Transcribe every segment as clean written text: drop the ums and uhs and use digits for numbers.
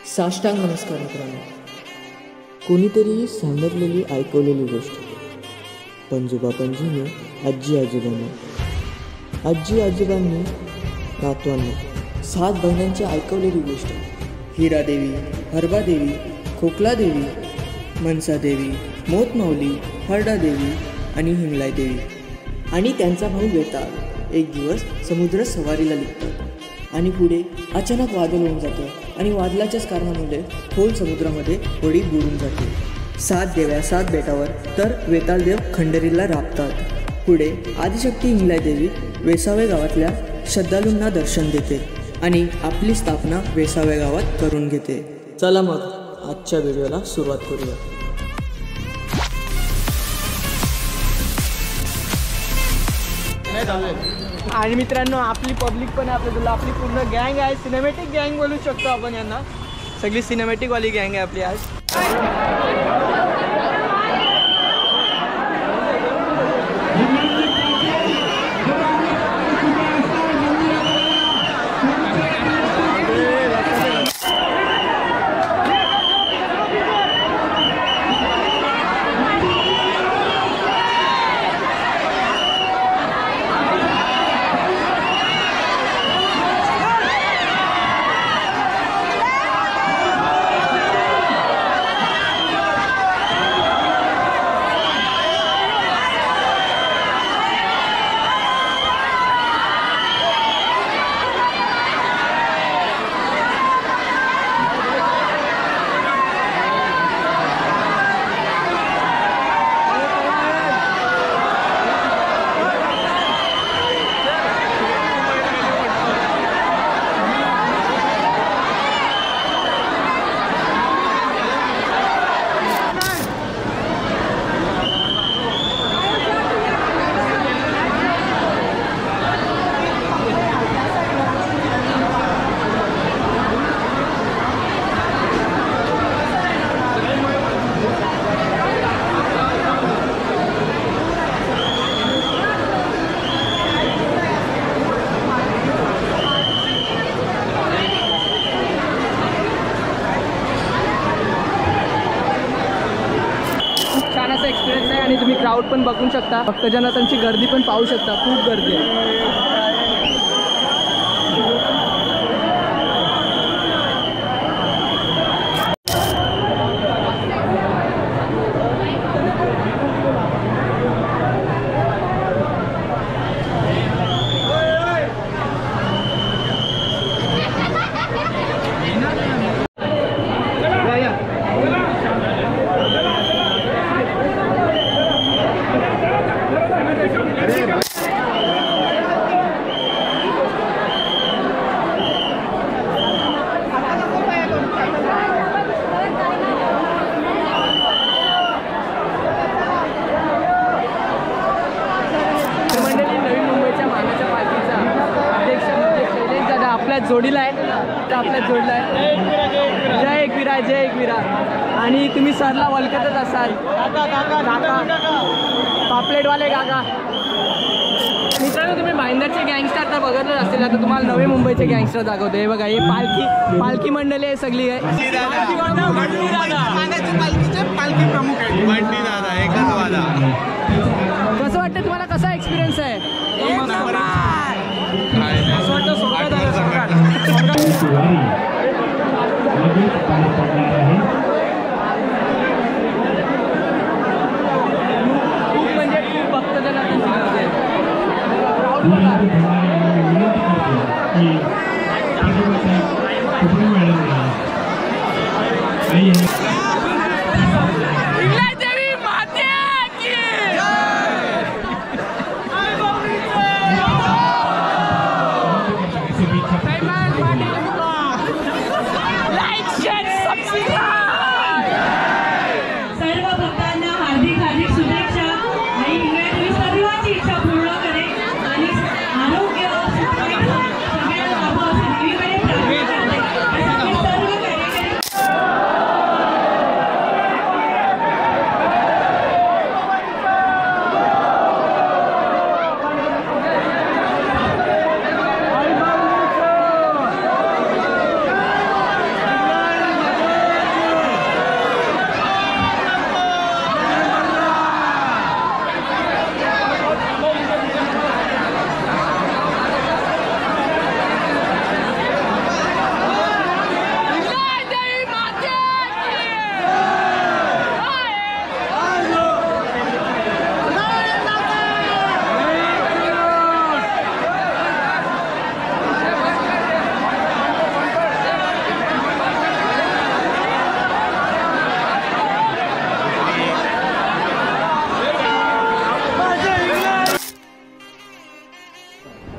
साष्टांग नमस्कार मित्रांनो. कोणीतरी सांगितलेली ऐकवलेली गोष्ट, पणजोबा पणजीने आजी आजोबांनी नातवांना, 7 बहिणांची ऐकवलेली गोष्ट. हिरादेवी, हरबादेवी, खोकलादेवी, मनसादेवी, मोतमाऊली, हरडादेवी आणि हिंगलाईदेवी आणि त्यांचा भाऊ वेताळ एक दिवस समुद्र सवारीला निघतात आणि पुढे अचानक वादळ होऊन जातं आणि वादळाच्याच कारणामुळे खोल समुद्रामध्ये होडी बुडून जाते. 7 देव्या 7 बेटावर तर वेताळदेव खंडेरीला राबतात. पुढे आदिशक्ती हिंगलाईदेवी वेसावे गावातल्या श्रद्धालूंना दर्शन देते आणि आपली स्थापना वेसावे गावात करून घेते. चला मग आजच्या व्हिडिओला सुरुवात करूया. आणि मित्रांनो, आपली पब्लिक पण आहे आपल्या, आपली पूर्ण गँग आहे, सिनेमॅटिक गँग बोलू शकतो आपण यांना. सगळी सिनेमॅटिक वाली गँग आहे आपली आज. एक्सपिरियन्स आहे आणि तुम्ही क्राऊड पण बघू शकता. भक्तजनांची गर्दी पण पाहू शकता, खूप गर्दी आहे. जोडीला आहे, आपल्या जोडला आहे. जय एकविरा, जय एकविरा. आणि तुम्ही सरला वलकतच असाल, काका पापलेटवाले काका. मित्रांनो, तुम्ही भाईंदरचे गँगस्टर तर बघतच असतील. आता तुम्हाला नवी मुंबईचे गँगस्टर दाखवते. हे बघा, हे पालखी मंडळी आहे सगळी आहे. पालखी प्रमुख आहे बंटी दादा, एकच वादा. कसं वाटतं तुम्हाला, कसा एक्सपिरियन्स आहे? खूप म्हणजे खूप भक्तजनांची गर्दी आहे.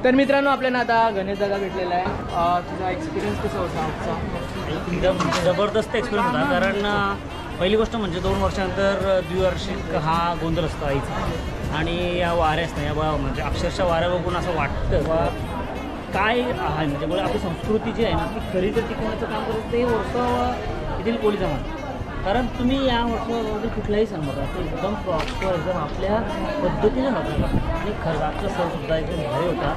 तर मित्रांनो आपल्याला आता गणेश दादा भेटलेला आहे. तुझा एक्सपिरियन्स कसा होता आजचा? एकदम जबरदस्त एक्सपिरियन्स होता. कारण पहिली गोष्ट म्हणजे 2 वर्षानंतर द्विवार्षिक हा गोंधळ असतो आईचा. आणि या वाऱ्या असतात या म्हणजे अक्षरशः वाऱ्या बघून असं वाटतं बा काय आहे म्हणजे बोला आपली संस्कृती जी आहे ना ती खरी जर टिकवण्याचं काम करत ते वर्ष येथील कोळी जमात. कारण तुम्ही या वर्षाबद्दल कुठलाही सण बघा तो एकदम प्रॉपर एकदम आपल्या पद्धतीने साजरा करता. आणि खरं सणसुद्धा एकदम भारी होता.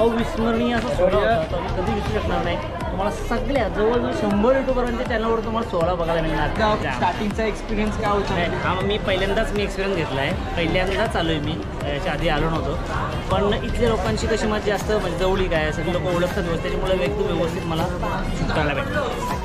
अविस्मरणीय असा सोहळा होता तो आम्ही कधी विसरू शकणार नाही. तुम्हाला सगळ्या जवळजवळ 100 युट्यूबरांच्या चॅनलवर तुम्हाला सोहळा बघायला मिळणार. स्टार्टिंगचा एक्सपिरियन्स काय होता? हा मी पहिल्यांदाच एक्सपिरियन्स घेतला आहे. पहिल्यांदाच आलो आहे मी, याच्या आधी आलो नव्हतो. पण इथल्या लोकांची कशी माझी जास्त म्हणजे जवळीक आहे. सगळे लोक ओळखतात त्याच्यामुळे एकदम व्यवस्थित मला शिकायला भेटतं.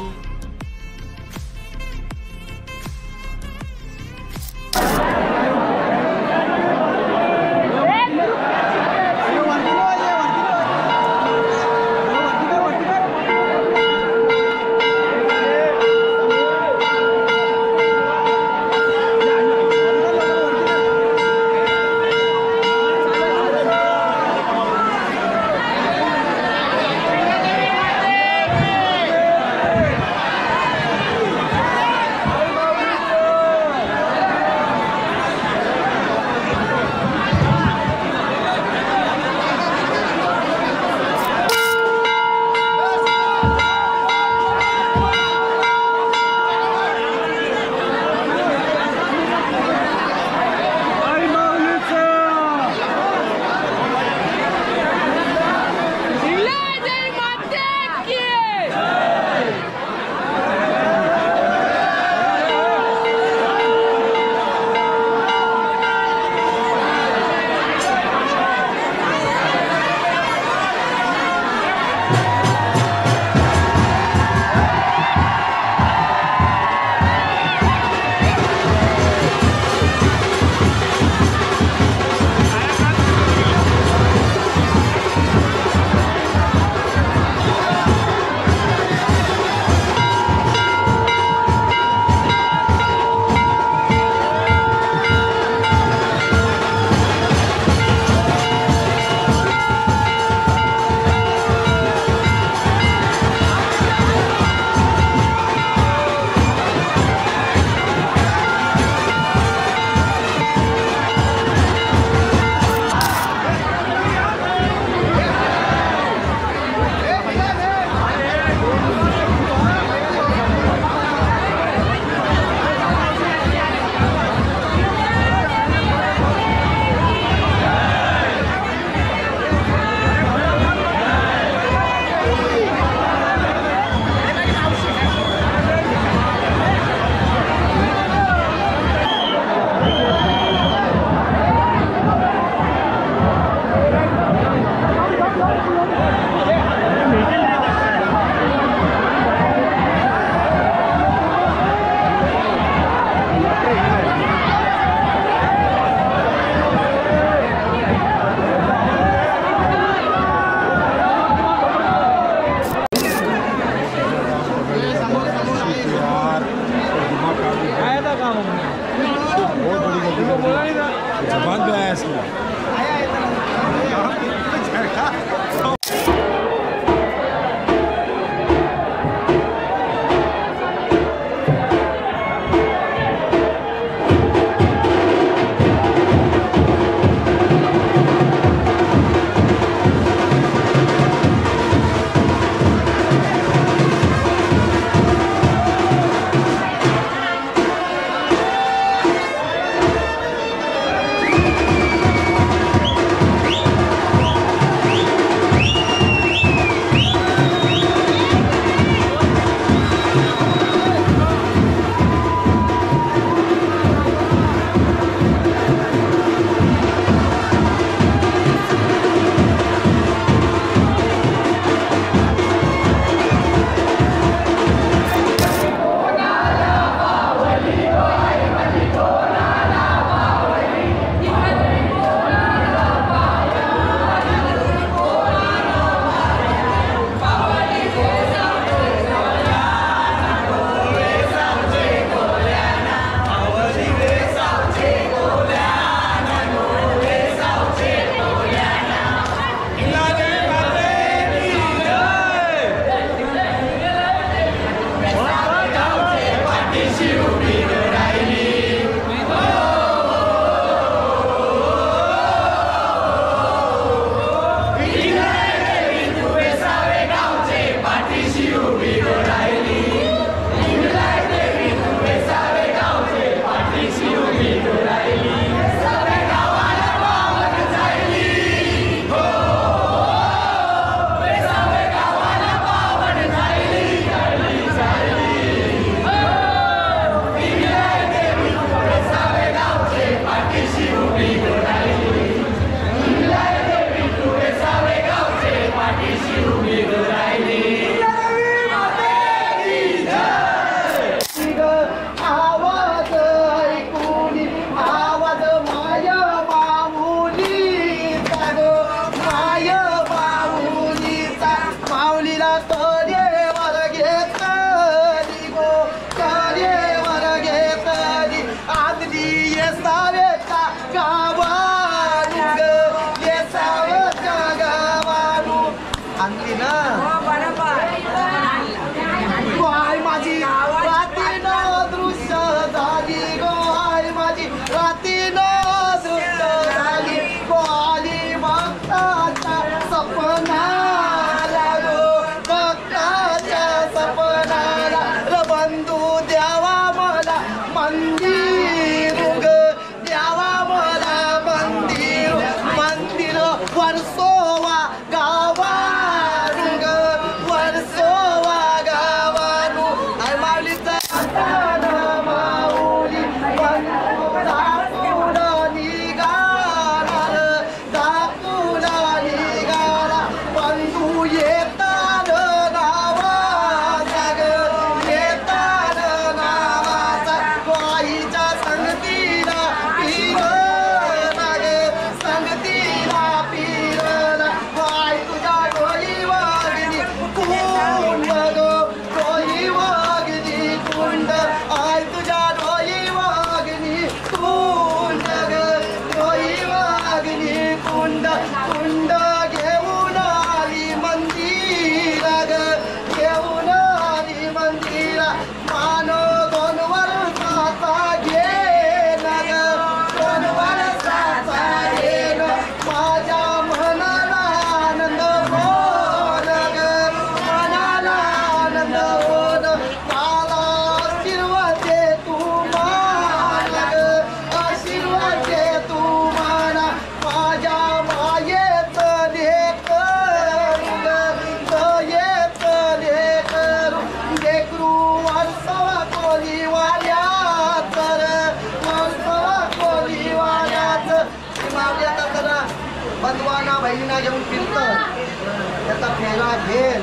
फेरा घेल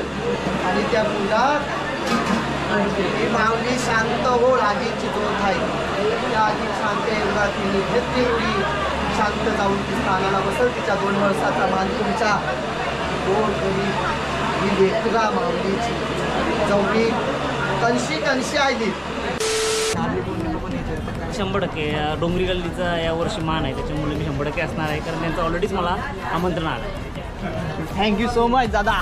आणि त्या पुलात ही माऊली शांत होळ आजीची दोन आहे त्या आजी शांत एवढा तिने घेतली एवढी शांत जाऊन ती स्थानाला बसल तिच्या 2 वर्षाचा मानसूनच्या गोड घरी ही लेकरा माऊलीची जवळी कणशी आली. 100% डोंगरी गल्लीचा यावर्षी मान आहे त्याच्यामुळे मी 100% असणार आहे कारण त्यांचं ऑलरेडीच मला आमंत्रण आलं. थँक्यू सो मच दादा.